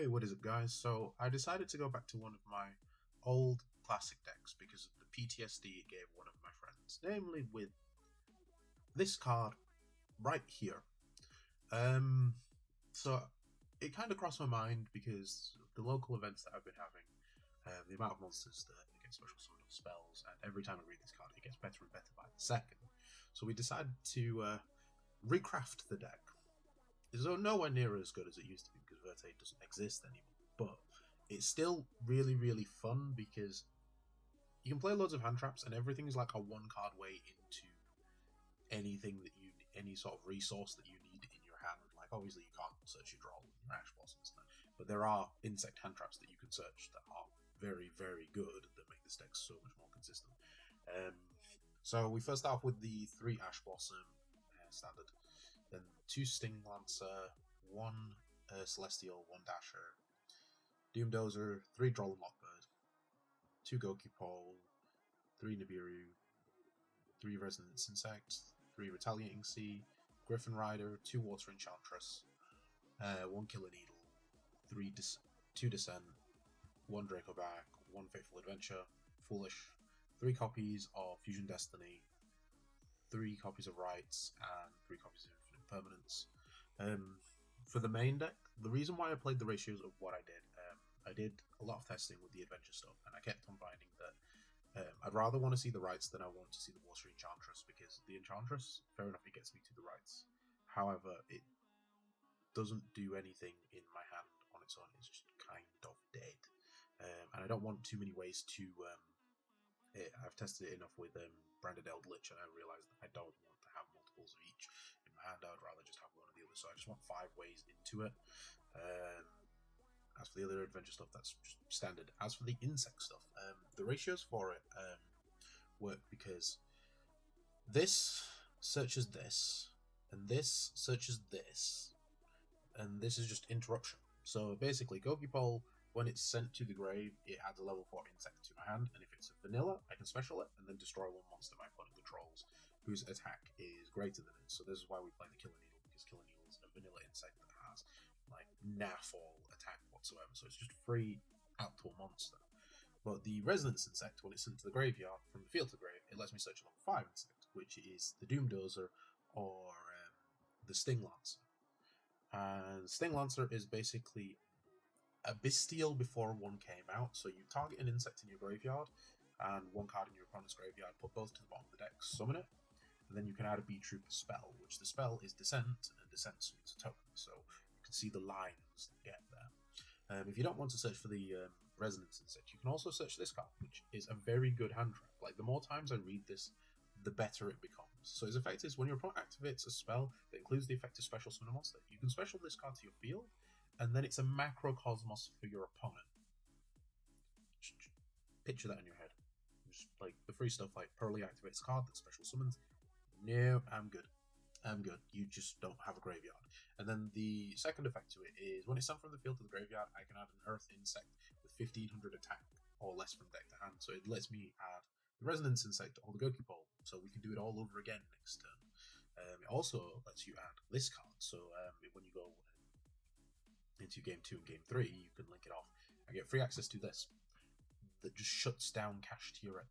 Hey, what is it, guys? So, I decided to go back to one of my old classic decks because of the PTSD it gave one of my friends, namely with this card right here. Um, so it kind of crossed my mind because of the local events that I've been having, the amount of monsters that get special summoned off spells, and every time I read this card, it gets better and better by the second. So we decided to recraft the deck. It's nowhere near as good as it used to be because Verte doesn't exist anymore. But it's still really, really fun because you can play loads of hand traps and everything is like a one card way into anything that you, any sort of resource that you need in your hand. Like obviously you can't search your draw with your ash blossoms, but there are insect hand traps that you can search that are very, very good that make this deck so much more consistent. So we first start off with the 3 ash blossom standard, then 2 Sting Lancer, 1 Celestial, 1 Dasher, Doomdozer, 3 Droll and Lockbird, 2 Goki Pole, 3 Nibiru, 3 Resonance Insect, 3 Retaliating Sea, Griffin Rider, 2 Water Enchantress, 1 Killer Needle, 2 Descent, 1 Draco Back, 1 Fateful Adventure, Foolish, 3 copies of Fusion Destiny, 3 copies of Rights, and 3 copies of Infinite Permanence. For the main deck, the reason why I played the ratios of what I did a lot of testing with the adventure stuff, and I kept on finding that I'd rather want to see the Rights than I want to see the Water Enchantress, because the Enchantress, fair enough, it gets me to the Rights. However, it doesn't do anything in my hand on its own. It's just kind of dead. And I don't want too many ways to... I've tested it enough with Branded Eldritch, and I realised that I don't want to have multiples of each in my hand. I'd rather just have one or the other. So I just want 5 ways into it. As for the other adventure stuff, that's just standard. As for the insect stuff, the ratios for it work because this searches this, and this searches this, and this is just interruption. So basically, Goki Pole, when it's sent to the grave, it adds a level 4 insect to my hand, and if it's a vanilla, I can special it and then destroy 1 monster my opponent controls, whose attack is greater than it. So this is why we play the Killer Needle, because Killer Needle is a vanilla insect that has like naff all attack whatsoever, so it's just free out to a monster. But the Resonance Insect, when it's sent to the graveyard from the field to the grave, it lets me search a level 5 insect, which is the Doomdozer or the Sting Lancer. And Sting Lancer is basically a Bestial before 1 came out, so you target an insect in your graveyard and 1 card in your opponent's graveyard, put both to the bottom of the deck, summon it, and then you can add a Beetrooper spell, which the spell is Descent, and Descent summons a token, so you can see the lines that get there. If you don't want to search for the Resonance Insect, you can also search this card, which is a very good hand trap. Like, the more times I read this, the better it becomes. So its effect is, when your opponent activates a spell that includes the effect of special summon a monster, you can special this card to your field, and then it's a macrocosmos for your opponent. Just picture that in your head. Just like the free stuff like Pearly activates a card that special summons. No, I'm good. I'm good. You just don't have a graveyard. And then the second effect to it is, when it's sent from the field to the graveyard, I can add an Earth Insect with 1500 attack or less from deck to hand. So it lets me add the Resonance Insect or the Goki Pole, so we can do it all over again next turn. It also lets you add this card, so when you go into Game 2 and Game 3, you can link it off and get free access to this that just shuts down Kashtira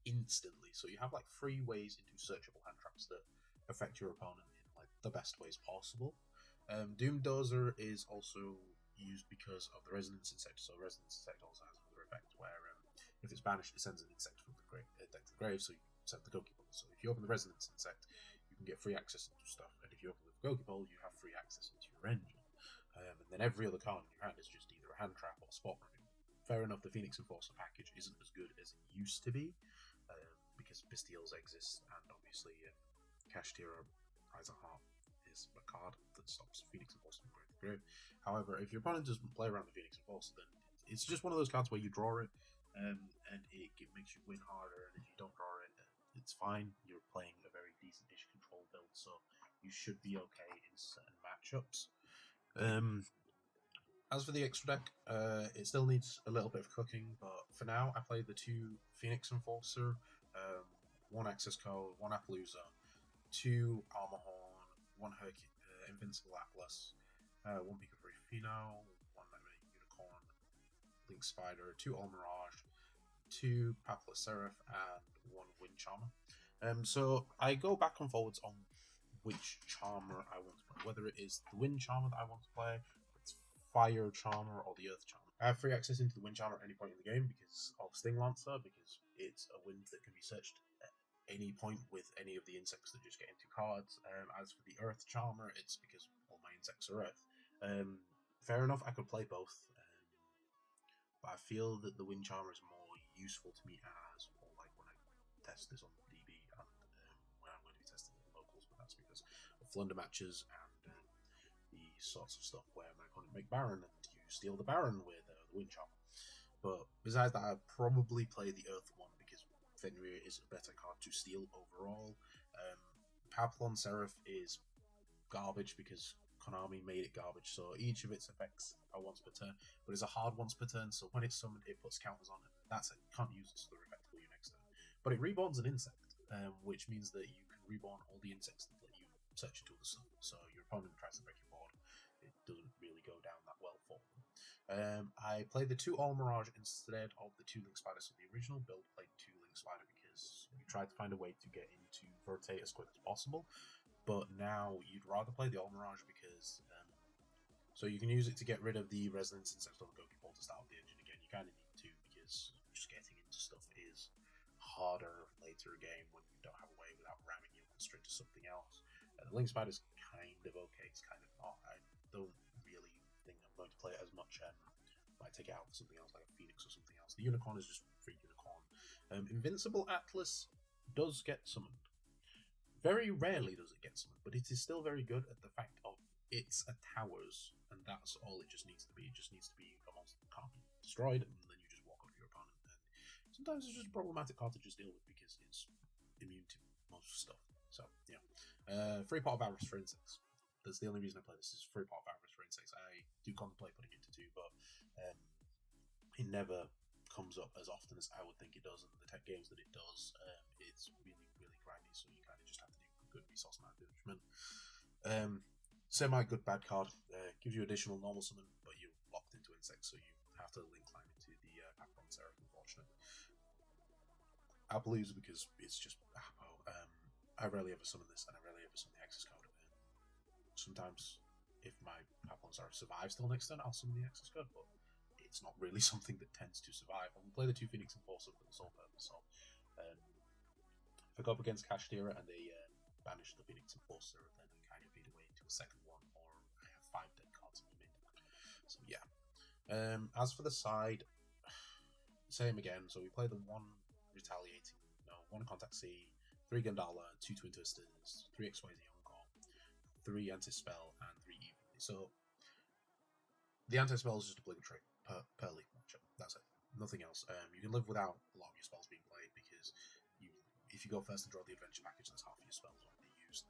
instantly. So you have like 3 ways into searchable hand traps that affect your opponent in like the best ways possible. Doomdozer is also used because of the Resonance Insect. So Resonance Insect also has another effect where if it's banished, it sends an insect from the deck to the grave, so you can send the Goki Pole. So if you open the Resonance Insect, you can get free access into stuff, and if you open the Goki Pole, you have free access into your engine. And then every other card in your hand is just either a hand trap or spot removal. Fair enough, the Phoenix Enforcer package isn't as good as it used to be, because Bestials exist, and obviously Kashtira Rise of Heart is a card that stops Phoenix Enforcer from going to the grave. However, if your opponent doesn't play around the Phoenix Enforcer, then it's just one of those cards where you draw it, and it makes you win harder, and if you don't draw it, it's fine. You're playing a very decent-ish control build, so you should be okay in certain matchups. As for the extra deck, it still needs a little bit of cooking, but for now I played the 2 Phoenix Enforcer, 1 Access Code, 1 Appaloosa, 2 Armor Horn, 1 Invincible Atlas, 1 Pika Free Pheno, 1 Link Spider, 2 Mirage, 2 Papal Seraph, and 1 Wind Charmer. So I go back and forwards on which Charmer I want to play, whether it is the Wind Charmer that I want to play, it's Fire Charmer, or the Earth Charmer. I have free access into the Wind Charmer at any point in the game because of Sting Lancer, because it's a wind that can be searched at any point with any of the insects that just get into cards. As for the Earth Charmer, it's because all my insects are Earth. Fair enough, I could play both, but I feel that the Wind Charmer is more useful to me as, or like when I test this on DB and when I'm going to be testing it in locals, but that's because of Flunder matches and the sorts of stuff where my opponent make Baron and you steal the Baron with the Wind Charmer. But besides that, I'd probably play the Earth one because Fenrir is a better card to steal overall. Papillon Seraph is garbage because Konami made it garbage, so each of its effects are once per turn, but it's a hard once per turn, so when it's summoned, it puts counters on it. That's it. You can't use it, so they're effectively your next turn. But it reborns an insect, which means that you can reborn all the insects that let you search into other stuff. So your opponent tries to break your board, it doesn't really go down that well for them. I played the 2 All Mirage instead of the 2 Link Spider, so the original build played 2 Link Spider because you tried to find a way to get into Vertate as quick as possible. But now you'd rather play the All Mirage because so you can use it to get rid of the Resonance Insect on the Goki Ball to start with the engine again. You kind of need to because just getting into stuff is harder later game when you don't have a way without ramming your monster into something else. The Link Spider's kind of okay, it's kind of not. I don't really think I'm going to play it as much. Might take it out for something else like a Phoenix or something else. The Unicorn is just free Unicorn. Invincible Atlas does get summoned. Very rarely does it get summoned, but it is still very good at the fact of it's a towers, and that's all it just needs to be. It just needs to be a monster that can't be destroyed, and then you just walk over your opponent. And sometimes it's just a problematic card to just deal with because it's immune to most stuff. So, yeah. Free Pot of Avarice for insects. That's the only reason I play this, is Free Pot of Avarice for insects. I do contemplate putting it to 2, but it never comes up as often as I would think it does, and the tech games that it does, it's really, really grindy, so you kind of just have to do good resource management. Semi-good bad card, gives you additional normal summon, but you're locked into insects, so you have to link climb into the Papillon Seraph, unfortunately. Appaloosa because it's just Appo. I rarely ever summon this, and I rarely ever summon the Access code. Sometimes, if my Papillon Seraph survives till next turn, I'll summon the Access code, but it's not really something that tends to survive. I will play the 2 Phoenix Enforcer for the sole purpose of if I go up against Kashtira and they banish the Phoenix Enforcer, then I kind of feed away into a second one, or I have 5 dead cards in my main deck. So yeah. As for the side, same again. So we play the 1 Retaliating, 1 Contact C, 3 Gandala, 2 Twin Twisters, 3 XYZ Encore, 3 Anti-Spell, and 3 Evenly. So the Anti-Spell is just obligatory per league matchup. That's it. Nothing else. You can live without a lot of your spells being played because if you go first and draw the adventure package, that's half your spells already used.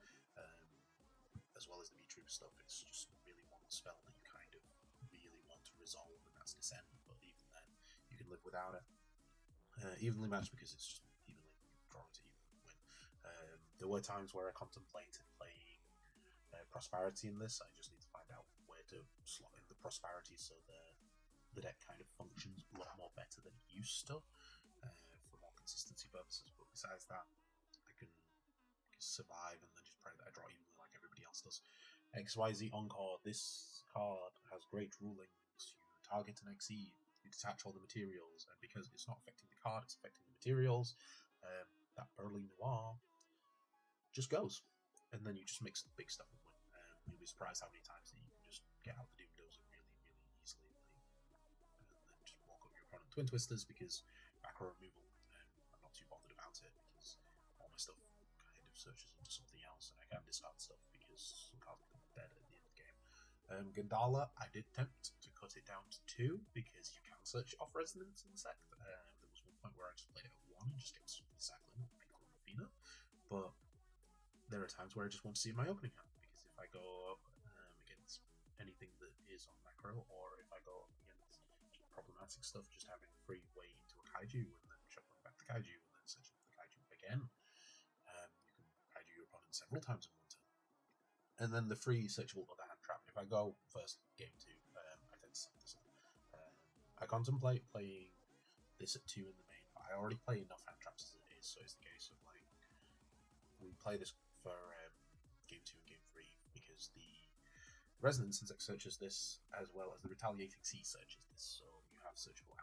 As well as the Beetrooper stuff, it's just really one spell that you kind of really want to resolve, and that's Descend. But even then, you can live without it. Evenly matched because it's just evenly drawn to evenly win. There were times where I contemplated playing Prosperity in this. I just need to find out where to slot in the Prosperity so the deck kind of functions a lot more better than it used to for more consistency purposes. But besides that, I can survive and then just pray that I draw evenly like everybody else does. XYZ Encore. This card has great rulings. You target an XE, you detach all the materials, and because it's not affecting the card, it's affecting the materials, that Burly Noir just goes. And then you just mix the big stuff and win. You'll be surprised how many times that you can just get out the Doom Dozer really, really easily. And then just walk over your opponent. Twin Twisters because macro removal. I'm not too bothered about it because all my stuff kind of searches into something else, and I can discard stuff because some cards become dead at the end of the game. Gandala, I did attempt to cut it down to 2 because you can search off Resonance Insect. There was one point where I just played it at 1 and just kept recycling with Pickle and Athena. But there are times where I just want to see my opening hand, because if I go up against anything that is on macro, or if I go up against problematic stuff, just having a free way into a kaiju and then shuffling back to kaiju and then searching for the kaiju again, you can kaiju your opponent several times in one turn. And then the free searchable other hand trap. If I go first game 2, I tend to set this up. I contemplate playing this at 2 in the main, but I already play enough hand traps as it is, so it's the case of like we play this for game 2 and game 3 because the resonance insect searches this as well as the retaliating sea searches this, so you have searchable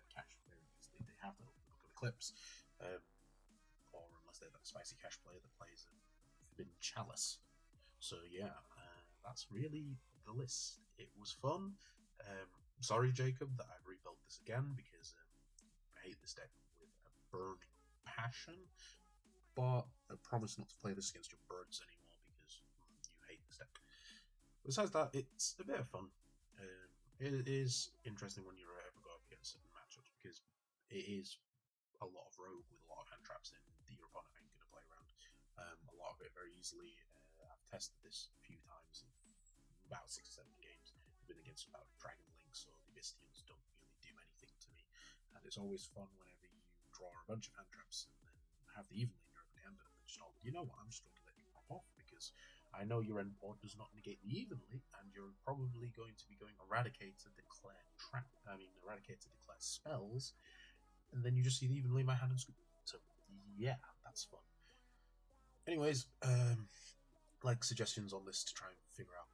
cache very easily. They have to open the book of Eclipse, or unless they're that spicy cache player that plays a Forbidden Chalice. So yeah, that's really the list. It was fun. Sorry, Jacob, that I've rebuilt this again because I hate this deck with a burning passion. But I promise not to play this against your birds anymore because you hate this deck. Besides that, it's a bit of fun. It is interesting when you ever go up against certain matchups because it is a lot of rogue with a lot of hand traps in that your opponent ain't going to play around. A lot of it very easily. I've tested this a few times, about 6 or 7 games. I've been against about Dragon Links or the Abystials don't really do anything to me, and it's always fun whenever you draw a bunch of hand traps and then have the evenly in your open hand, and then just you know what, I'm just going to let you pop off because I know your endboard does not negate the evenly, and you're probably going to be going Eradicate to declare Eradicate to declare spells, and then you just see the evenly in my hand and scoop. So yeah, that's fun. Anyways, like suggestions on this to try and figure out